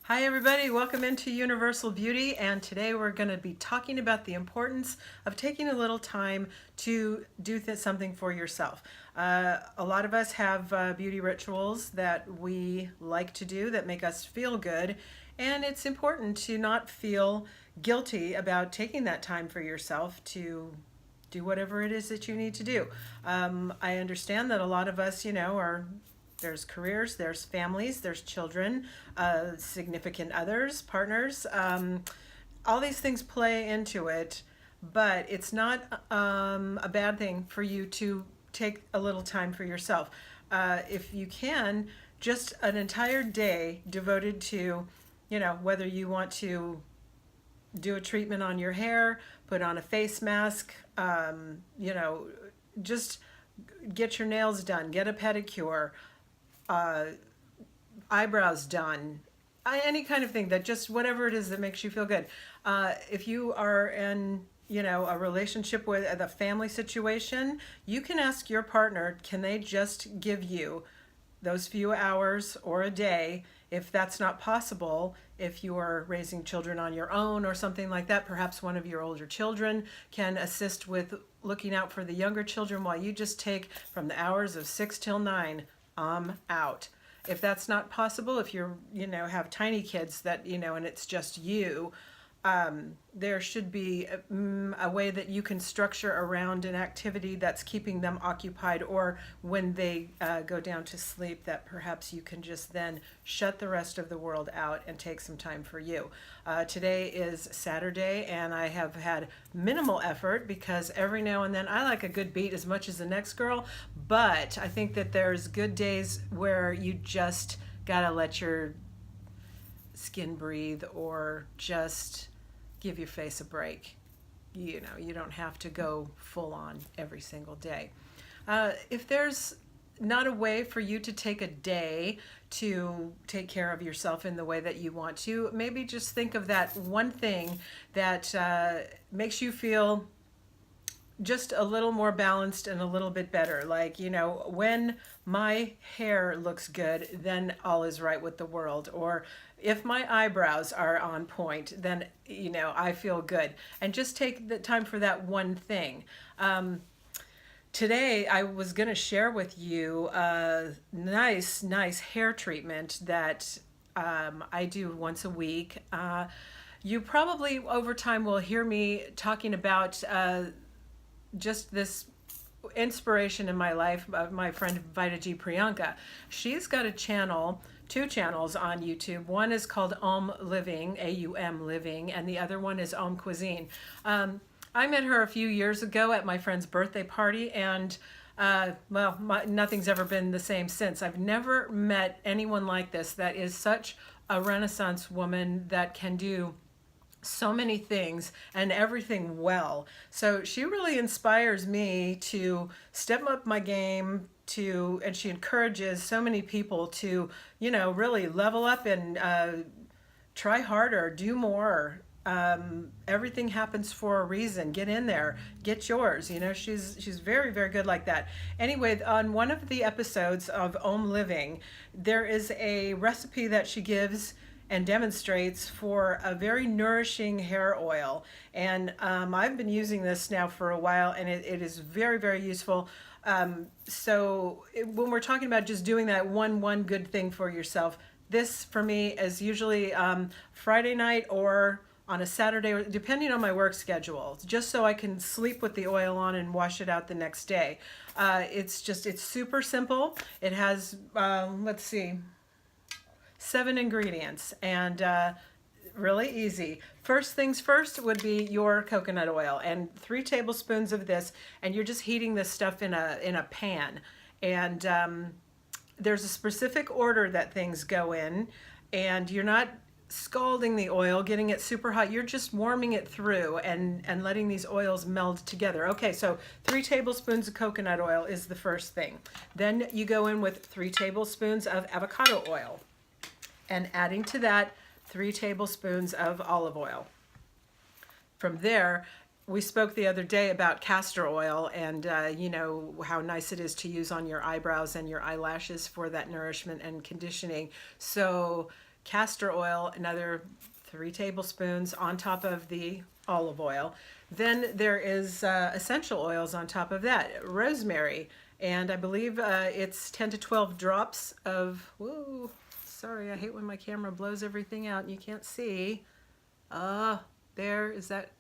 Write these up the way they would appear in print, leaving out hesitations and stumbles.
Hi everybody, welcome into Universal Beauty, and today we're going to be talking about the importance of taking a little time to do something for yourself. A lot of us have beauty rituals that we like to do that make us feel good, and it's important to not feel guilty about taking that time for yourself to do whatever it is that you need to do. I understand that a lot of us, there's careers, there's families, there's children, significant others, partners. All these things play into it, but it's not a bad thing for you to take a little time for yourself. If you can, just an entire day devoted to, whether you want to do a treatment on your hair, put on a face mask, just get your nails done, get a pedicure, eyebrows done, any kind of thing that just whatever it is that makes you feel good. If you are in a relationship with a family situation, you can ask your partner, can they just give you those few hours or a day? If that's not possible, if you are raising children on your own or something like that, perhaps one of your older children can assist with looking out for the younger children while you just take from the hours of 6 till 9, out. If that's not possible, if you're, have tiny kids that, and it's just you, there should be a way that you can structure around an activity that's keeping them occupied, or when they go down to sleep, that perhaps you can just then shut the rest of the world out and take some time for you. Today is Saturday, and I have had minimal effort because every now and then I like a good beat as much as the next girl, but I think that there's good days where you just gotta let your skin breathe, or just give your face a break. You don't have to go full on every single day. If there's not a way for you to take a day to take care of yourself in the way that you want to, maybe just think of that one thing that makes you feel just a little more balanced and a little bit better. Like, when my hair looks good, then all is right with the world. Or if my eyebrows are on point, then, I feel good. And just take the time for that one thing. Today, I was going to share with you a nice hair treatment that I do once a week. You probably over time will hear me talking about just this inspiration in my life of my friend Vita G. Priyanka. She's got a channel, two channels on YouTube. One is called Om Living, A-U-M Living, and the other one is Om Cuisine. I met her a few years ago at my friend's birthday party, and nothing's ever been the same since. I've never met anyone like this that is such a Renaissance woman that can do so many things and everything well. So she really inspires me to step up my game, and she encourages so many people to, really level up and try harder, do more. Everything happens for a reason. Get in there, get yours. She's very, very good like that. Anyway, on one of the episodes of Om Living, there is a recipe that she gives and demonstrates for a very nourishing hair oil. And I've been using this now for a while, and it is very, very useful. When we're talking about just doing that one good thing for yourself, this for me is usually Friday night or on a Saturday, depending on my work schedule, just so I can sleep with the oil on and wash it out the next day. It's super simple. It has, 7 ingredients, and really easy. First things first would be your coconut oil, and 3 tablespoons of this, and you're just heating this stuff in a pan. And there's a specific order that things go in, and you're not scalding the oil, getting it super hot. You're just warming it through and letting these oils meld together. Okay, so 3 tablespoons of coconut oil is the first thing. Then you go in with 3 tablespoons of avocado oil, and adding to that 3 tablespoons of olive oil. From there, we spoke the other day about castor oil, and how nice it is to use on your eyebrows and your eyelashes for that nourishment and conditioning. So castor oil, another 3 tablespoons on top of the olive oil. Then there is essential oils on top of that, rosemary, and I believe it's 10 to 12 drops of, whoa, sorry, I hate when my camera blows everything out and you can't see. There, is that,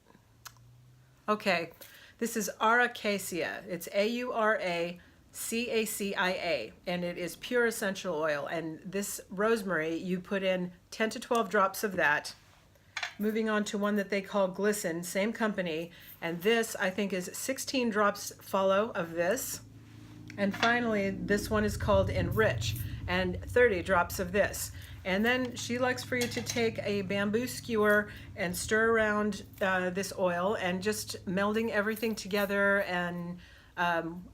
okay. This is Auracacia. It's Auracacia, and it is pure essential oil. And this rosemary, you put in 10 to 12 drops of that. Moving on to one that they call Glisten, same company. And this, I think, is 16 drops follow of this. And finally, this one is called Enrich, and 30 drops of this. And then she likes for you to take a bamboo skewer and stir around this oil and just melding everything together and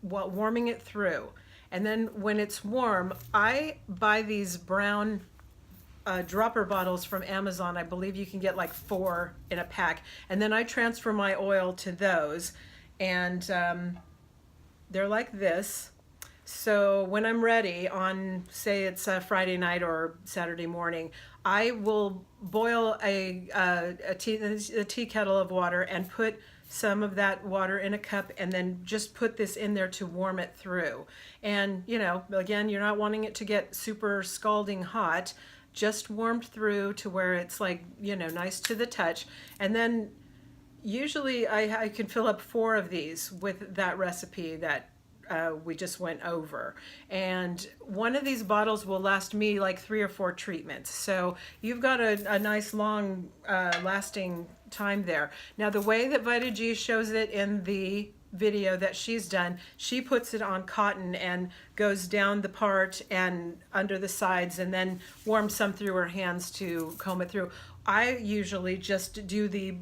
warming it through. And then when it's warm, I buy these brown dropper bottles from Amazon. I believe you can get like 4 in a pack. And then I transfer my oil to those, and they're like this. So when I'm ready on, say it's a Friday night or Saturday morning, I will boil a tea kettle of water and put some of that water in a cup, and then just put this in there to warm it through. And, you know, again, you're not wanting it to get super scalding hot, just warmed through to where it's like, you know, nice to the touch. And then usually I can fill up 4 of these with that recipe that we just went over. And one of these bottles will last me like 3 or 4 treatments. So you've got a nice long lasting time there. Now the way that Vita G shows it in the video that she's done, she puts it on cotton and goes down the part and under the sides and then warms some through her hands to comb it through. I usually just do the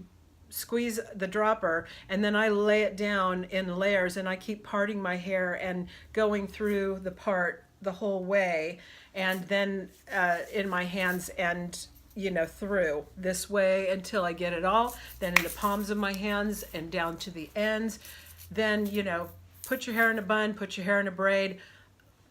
squeeze the dropper and then I lay it down in layers, and I keep parting my hair and going through the part the whole way, and then in my hands and, you know, through this way until I get it all, then in the palms of my hands and down to the ends. Then, you know, put your hair in a bun, put your hair in a braid,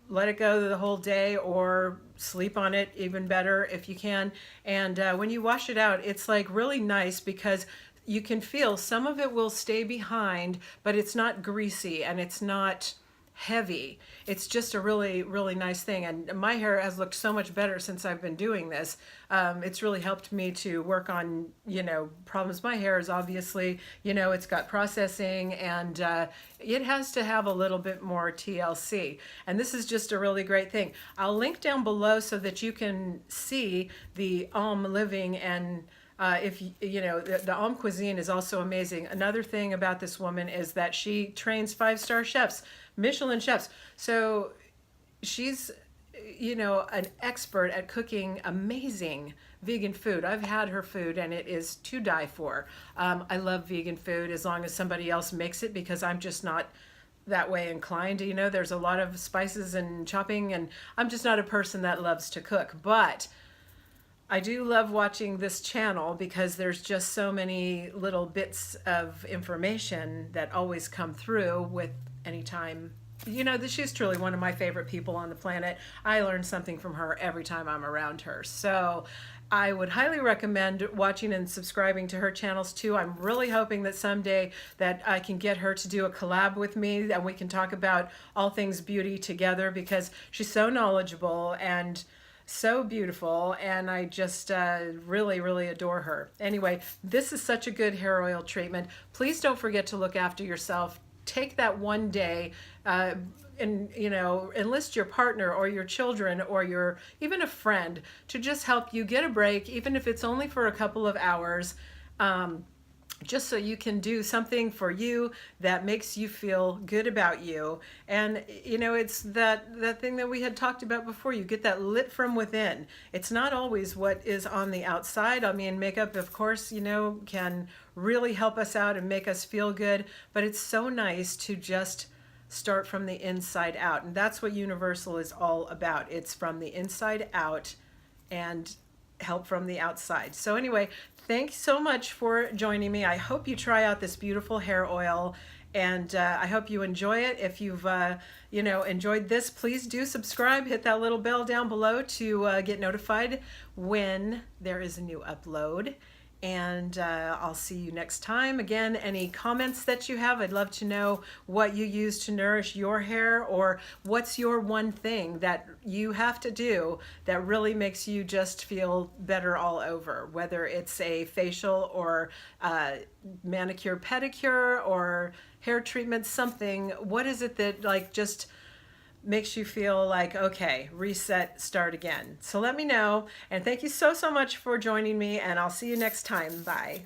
let it go the whole day, or sleep on it, even better if you can. And when you wash it out, it's like really nice because you can feel some of it will stay behind, but it's not greasy and it's not heavy. It's just a really, really nice thing. And my hair has looked so much better since I've been doing this. It's really helped me to work on, you know, problems. My hair is obviously, you know, it's got processing, and it has to have a little bit more TLC. And this is just a really great thing. I'll link down below so that you can see the Alm Living, and if you know, the Alm cuisine is also amazing. Another thing about this woman is that she trains 5-star chefs, Michelin chefs. So she's, you know, an expert at cooking amazing vegan food. I've had her food and it is to die for. I love vegan food as long as somebody else makes it, because I'm just not that way inclined. You know, there's a lot of spices and chopping, and I'm just not a person that loves to cook. But I do love watching this channel because there's just so many little bits of information that always come through with any time. You know, she's truly one of my favorite people on the planet. I learn something from her every time I'm around her. So I would highly recommend watching and subscribing to her channels too. I'm really hoping that someday that I can get her to do a collab with me and we can talk about all things beauty together, because she's so knowledgeable and so beautiful, and I just really, really adore her. Anyway, this is such a good hair oil treatment. Please don't forget to look after yourself. Take that one day and, you know, enlist your partner or your children or even a friend to just help you get a break, even if it's only for a couple of hours, just so you can do something for you that makes you feel good about you. And, you know, it's that thing that we had talked about before. You get that lit from within. It's not always what is on the outside. I mean, makeup, of course, you know, can really help us out and make us feel good, but it's so nice to just start from the inside out. And that's what Universal is all about. It's from the inside out and help from the outside. So anyway, thanks so much for joining me. I hope you try out this beautiful hair oil, And I hope you enjoy it. If you've enjoyed this, please do subscribe. Hit that little bell down below to get notified when there is a new upload. And I'll see you next time. Again, any comments that you have, I'd love to know what you use to nourish your hair, or what's your one thing that you have to do that really makes you just feel better all over, whether it's a facial or manicure, pedicure, or hair treatment, something. What is it that like just makes you feel like, okay, reset, start again? So let me know. And thank you so much for joining me, and I'll see you next time. Bye.